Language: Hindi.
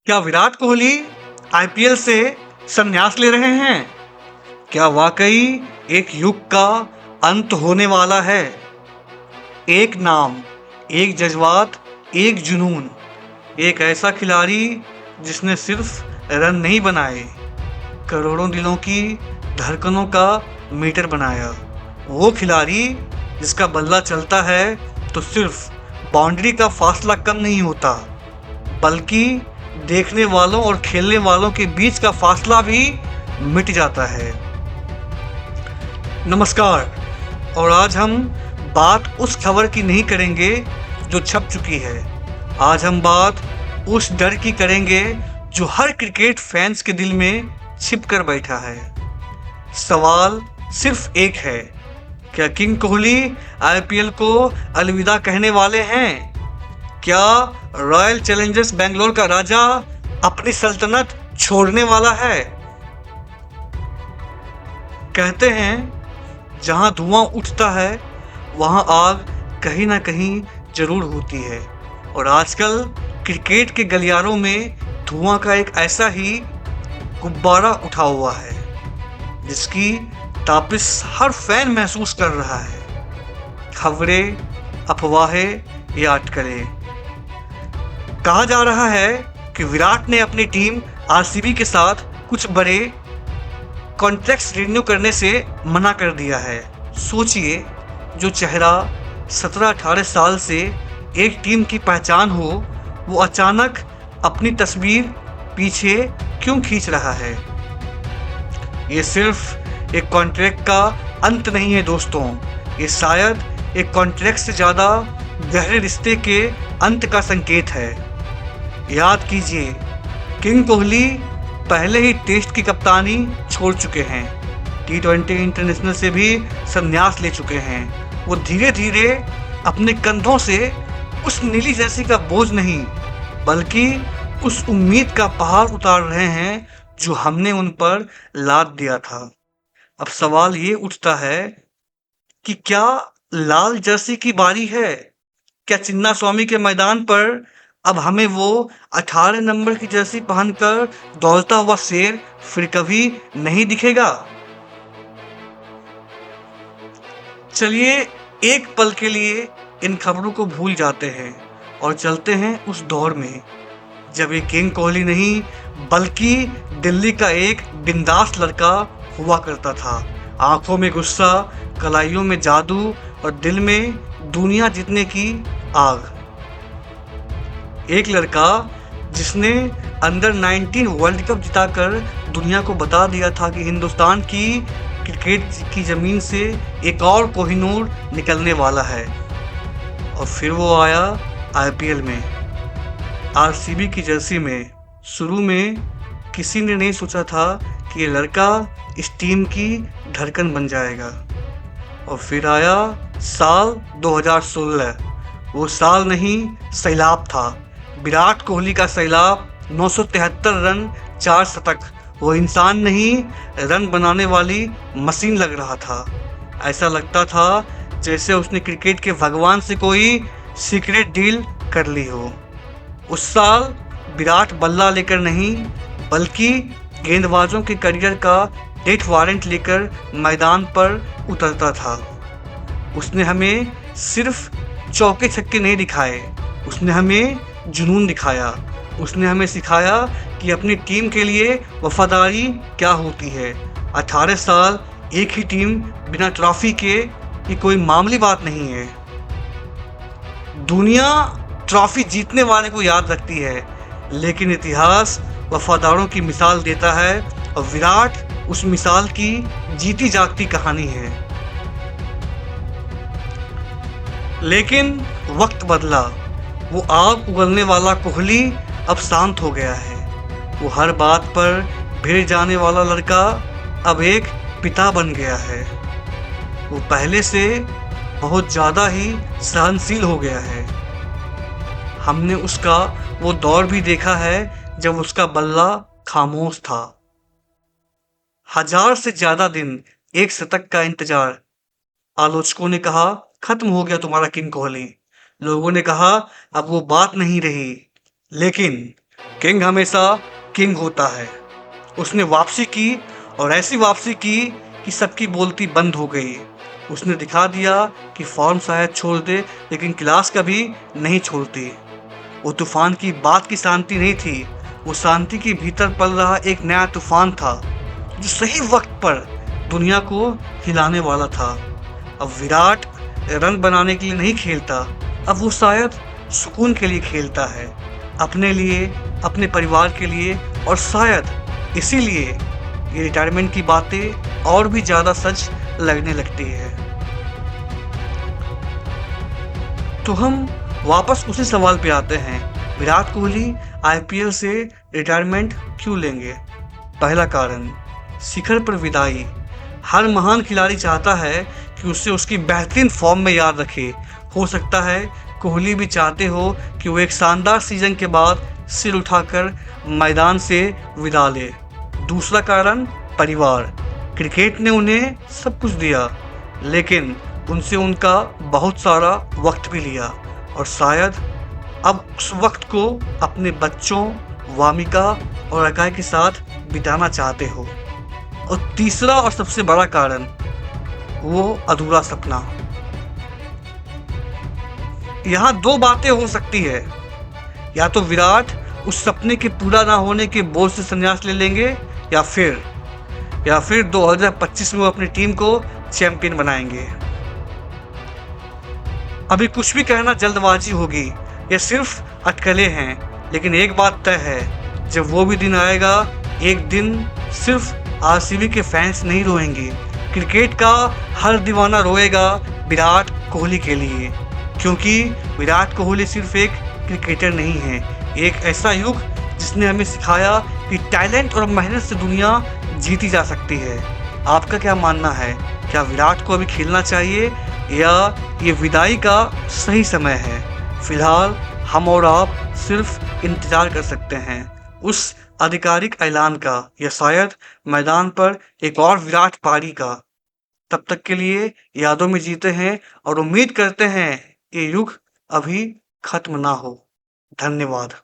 क्या विराट कोहली आईपीएल से संन्यास ले रहे हैं? क्या वाकई एक युग का अंत होने वाला है? एक नाम, एक जज्बात, एक जुनून, एक ऐसा खिलाड़ी जिसने सिर्फ रन नहीं बनाए, करोड़ों दिलों की धड़कनों का मीटर बनाया। वो खिलाड़ी जिसका बल्ला चलता है तो सिर्फ बाउंड्री का फासला कम नहीं होता, बल्कि देखने वालों और खेलने वालों के बीच का फासला भी मिट जाता है। नमस्कार। और आज हम बात उस खबर की नहीं करेंगे जो छप चुकी है। आज हम बात उस डर की करेंगे जो हर क्रिकेट फैंस के दिल में छिप कर बैठा है। सवाल सिर्फ एक है, क्या किंग कोहली आईपीएल को अलविदा कहने वाले हैं? क्या रॉयल चैलेंजर्स बेंगलोर का राजा अपनी सल्तनत छोड़ने वाला है? कहते हैं जहां धुआं उठता है वहां आग कहीं ना कहीं जरूर होती है। और आजकल क्रिकेट के गलियारों में धुआं का एक ऐसा ही गुब्बारा उठा हुआ है जिसकी तापिश हर फैन महसूस कर रहा है। खबरें, अफवाहें या अटकलें। कहा जा रहा है कि विराट ने अपनी टीम आरसीबी के साथ कुछ बड़े कॉन्ट्रैक्ट्स रिन्यू करने से मना कर दिया है। सोचिए, जो चेहरा 17-18 साल से एक टीम की पहचान हो, वो अचानक अपनी तस्वीर पीछे क्यों खींच रहा है? ये सिर्फ एक कॉन्ट्रैक्ट का अंत नहीं है दोस्तों, ये शायद एक कॉन्ट्रैक्ट से ज़्यादा गहरे रिश्ते के अंत का संकेत है। याद कीजिए, किंग कोहली पहले ही टेस्ट की कप्तानी छोड़ चुके हैं, टी20 इंटरनेशनल से भी संन्यास ले चुके हैं। वो धीरे धीरे अपने कंधों से उस नीली जर्सी का बोझ नहीं, बल्कि उस उम्मीद का पहाड़ उतार रहे हैं जो हमने उन पर लाद दिया था। अब सवाल ये उठता है कि क्या लाल जर्सी की बारी है? क्या चिन्ना स्वामी के मैदान पर अब हमें वो 18 नंबर की जर्सी पहनकर दौड़ता हुआ शेर फिर कभी नहीं दिखेगा? चलिए एक पल के लिए इन खबरों को भूल जाते हैं और चलते हैं उस दौर में जब ये किंग कोहली नहीं बल्कि दिल्ली का एक बिंदास लड़का हुआ करता था। आंखों में गुस्सा, कलाइयों में जादू और दिल में दुनिया जीतने की आग। एक लड़का जिसने अंडर 19 वर्ल्ड कप जिताकर दुनिया को बता दिया था कि हिंदुस्तान की क्रिकेट की ज़मीन से एक और कोहिनूर निकलने वाला है। और फिर वो आया आईपीएल में, आरसीबी की जर्सी में। शुरू में किसी ने नहीं सोचा था कि ये लड़का इस टीम की धड़कन बन जाएगा। और फिर आया साल 2016। वो साल नहीं, सैलाब था। विराट कोहली का सैलाब, 973 रन, 4 शतक। वो इंसान नहीं, रन बनाने वाली मशीन लग रहा था। ऐसा लगता था जैसे उसने क्रिकेट के भगवान से कोई सीक्रेट डील कर ली हो। उस साल विराट बल्ला लेकर नहीं, बल्कि गेंदबाजों के करियर का डेथ वारंट लेकर मैदान पर उतरता था। उसने हमें सिर्फ चौके छक्के नहीं दिखाए, उसने हमें जुनून दिखाया। उसने हमें सिखाया कि अपनी टीम के लिए वफादारी क्या होती है। 18 साल एक ही टीम बिना ट्रॉफी के ये कोई मामूली बात नहीं है। दुनिया ट्रॉफी जीतने वाले को याद रखती है, लेकिन इतिहास वफादारों की मिसाल देता है और विराट उस मिसाल की जीती जागती कहानी है। लेकिन वक्त बदला। वो आग उगलने वाला कोहली अब शांत हो गया है। वो हर बात पर भिड़ जाने वाला लड़का अब एक पिता बन गया है। वो पहले से बहुत ज़्यादा ही सहनशील हो गया है। हमने उसका वो दौर भी देखा है जब उसका बल्ला खामोश था। 1000 से ज़्यादा दिन, एक शतक का इंतजार। आलोचकों ने कहा खत्म हो गया तुम्हारा किंग कोहली। लोगों ने कहा अब वो बात नहीं रही। लेकिन किंग हमेशा किंग होता है। उसने वापसी की और ऐसी वापसी की कि सबकी बोलती बंद हो गई। उसने दिखा दिया कि फॉर्म शायद छोड़ दे लेकिन क्लास कभी नहीं छोड़ती। वो तूफान की बात की शांति नहीं थी, वो शांति के भीतर पल रहा एक नया तूफान था जो सही वक्त पर दुनिया को हिलाने वाला था। अब विराट रन बनाने के लिए नहीं खेलता, अब वो शायद सुकून के लिए खेलता है, अपने लिए, अपने परिवार के लिए, और शायद इसीलिए ये रिटायरमेंट की बातें और भी ज़्यादा सच लगने लगती है। तो हम वापस उसी सवाल पे आते हैं, विराट कोहली आईपीएल से रिटायरमेंट क्यों लेंगे? पहला कारण, शिखर पर विदाई। हर महान खिलाड़ी चाहता है कि उसे उसकी बेहतरीन फॉर्म में याद रखे। हो सकता है कोहली भी चाहते हो कि वो एक शानदार सीजन के बाद सिर उठाकर मैदान से विदा ले। दूसरा कारण, परिवार। क्रिकेट ने उन्हें सब कुछ दिया, लेकिन उनसे उनका बहुत सारा वक्त भी लिया, और शायद अब उस वक्त को अपने बच्चों, वामिका और अकाय के साथ बिताना चाहते हो। और तीसरा और सबसे बड़ा कारण, वो अधूरा सपना। यहाँ दो बातें हो सकती है, या तो विराट उस सपने के पूरा ना होने के बोझ से संन्यास ले लेंगे, या फिर 2025 में वो अपनी टीम को चैंपियन बनाएंगे। अभी कुछ भी कहना जल्दबाजी होगी, ये सिर्फ अटकलें हैं, लेकिन एक बात तय है, जब वो भी दिन आएगा, एक दिन सिर्फ आरसीबी के फैंस नहीं रोएंगे, क्रिकेट का हर दीवाना रोएगा विराट कोहली के लिए। क्योंकि विराट कोहली सिर्फ एक क्रिकेटर नहीं है, एक ऐसा युग जिसने हमें सिखाया कि टैलेंट और मेहनत से दुनिया जीती जा सकती है। आपका क्या मानना है? क्या विराट को अभी खेलना चाहिए, या ये विदाई का सही समय है? फिलहाल हम और आप सिर्फ इंतजार कर सकते हैं उस आधिकारिक ऐलान का, या शायद मैदान पर एक और विराट पारी का। तब तक के लिए यादों में जीते हैं और उम्मीद करते हैं ये युग अभी खत्म ना हो। धन्यवाद।